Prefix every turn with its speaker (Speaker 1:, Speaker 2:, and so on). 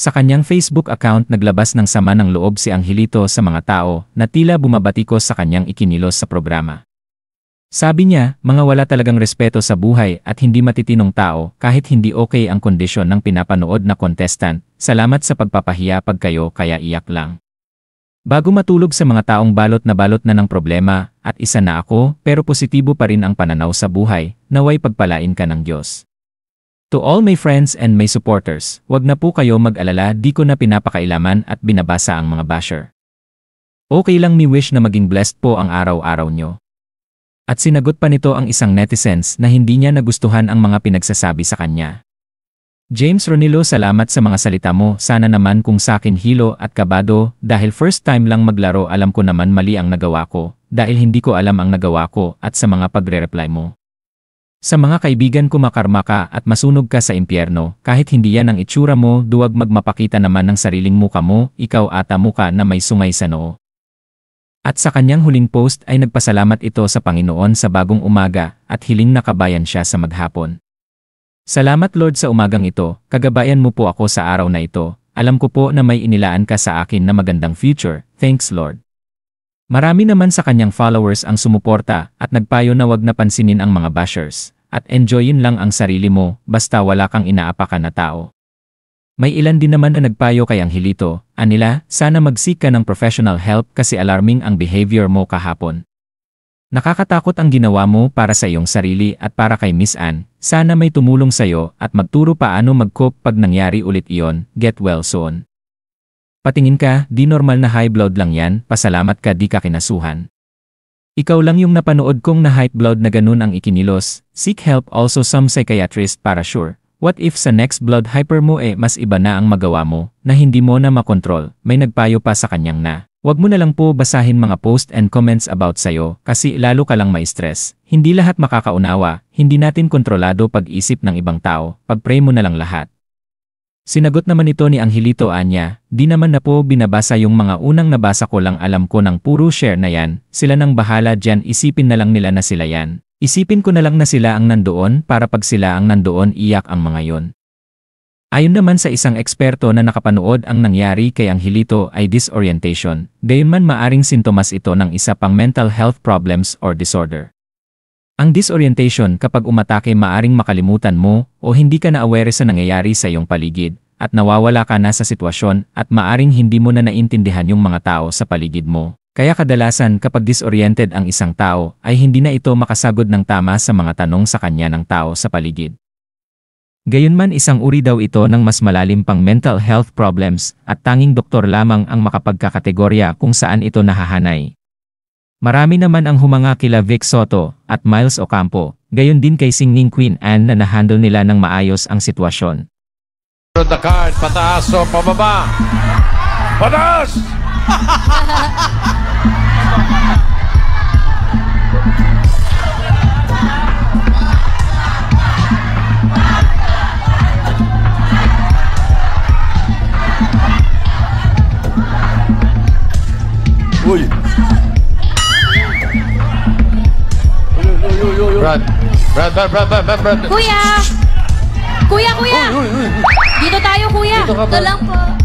Speaker 1: Sa kanyang Facebook account naglabas ng sama ng loob si Angelito sa mga tao na tila bumabatikos sa kanyang ikinilos sa programa. Sabi niya, mga wala talagang respeto sa buhay at hindi matitinong tao kahit hindi okay ang kondisyon ng pinapanood na contestant, salamat sa pagpapahiya pag kayo kaya iyak lang. Bago matulog sa mga taong balot na ng problema, at isa na ako pero positibo pa rin ang pananaw sa buhay, naway pagpalain ka ng Diyos. To all my friends and my supporters, wag na po kayo mag-alala, di ko na pinapakailaman at binabasa ang mga basher. Okay lang, mi wish na maging blessed po ang araw-araw nyo. At sinagot pa nito ang isang netizens na hindi niya nagustuhan ang mga pinagsasabi sa kanya. James Ronilo, salamat sa mga salita mo, sana naman kung sakin hilo at kabado, dahil first time lang maglaro alam ko naman mali ang nagawa ko, dahil hindi ko alam ang nagawa ko at sa mga pagre-reply mo. Sa mga kaibigan ko makarma ka at masunog ka sa impyerno, kahit hindi yan ang itsura mo, duwag magmapakita naman ng sariling muka mo, ikaw ata muka na may sungay sa noo. At sa kanyang huling post ay nagpasalamat ito sa Panginoon sa bagong umaga at hiling nakabayan siya sa maghapon. Salamat Lord sa umagang ito, kagabayan mo po ako sa araw na ito, alam ko po na may inilaan ka sa akin na magandang future, thanks Lord. Marami naman sa kanyang followers ang sumuporta at nagpayo na wag na pansinin ang mga bashers, at enjoyin lang ang sarili mo basta wala kang inaapakan na tao. May ilan din naman na nagpayo kay Angelito, anila, sana mag-seek ka ng professional help kasi alarming ang behavior mo kahapon. Nakakatakot ang ginawa mo para sa iyong sarili at para kay Miss Ann, sana may tumulong sa'yo at magturo paano mag-cope pag nangyari ulit iyon, get well soon. Patingin ka, di normal na high blood lang yan, pasalamat ka di ka kinasuhan. Ikaw lang yung napanood kong na high blood na ganun ang ikinilos, seek help also some psychiatrist para sure. What if sa next blood hyper mo mas iba na ang magawa mo, na hindi mo na makontrol, may nagpayo pa sa kanyang na. Wag mo na lang po basahin mga post and comments about sayo, kasi lalo ka lang ma-stress. Hindi lahat makakaunawa, hindi natin kontrolado pag-isip ng ibang tao, pag-pray mo na lang lahat. Sinagot naman ito ni Angelito, anya, di naman na po binabasa yung mga unang nabasa ko lang, alam ko ng puro share na yan, sila nang bahala dyan, isipin na lang nila na sila yan. Isipin ko na lang na sila ang nandoon para pag sila ang nandoon iyak ang mga yon. Ayon naman sa isang eksperto na nakapanood, ang nangyari kay Angelito ay disorientation, gayunman maaring sintomas ito ng isa pang mental health problems or disorder. Ang disorientation kapag umatake maaring makalimutan mo o hindi ka na aware sa nangyayari sa iyong paligid at nawawala ka na sa sitwasyon at maaring hindi mo na naintindihan yung mga tao sa paligid mo. Kaya kadalasan kapag disoriented ang isang tao ay hindi na ito makasagod ng tama sa mga tanong sa kanya ng tao sa paligid. Gayunman isang uri daw ito ng mas malalim pang mental health problems at tanging doktor lamang ang makapagkakategorya kung saan ito nahahanay. Marami naman ang humanga kila Vic Soto at Miles Ocampo, gayon din kay singing Queen Anne na nahandle nila ng maayos ang sitwasyon.
Speaker 2: The card, pataas o pababa? Pataas! Uy! Brad!
Speaker 3: Kuya! Kuya!
Speaker 2: Uy!
Speaker 3: Dito tayo, kuya!
Speaker 2: Dito ka ba?
Speaker 3: Ito lang po.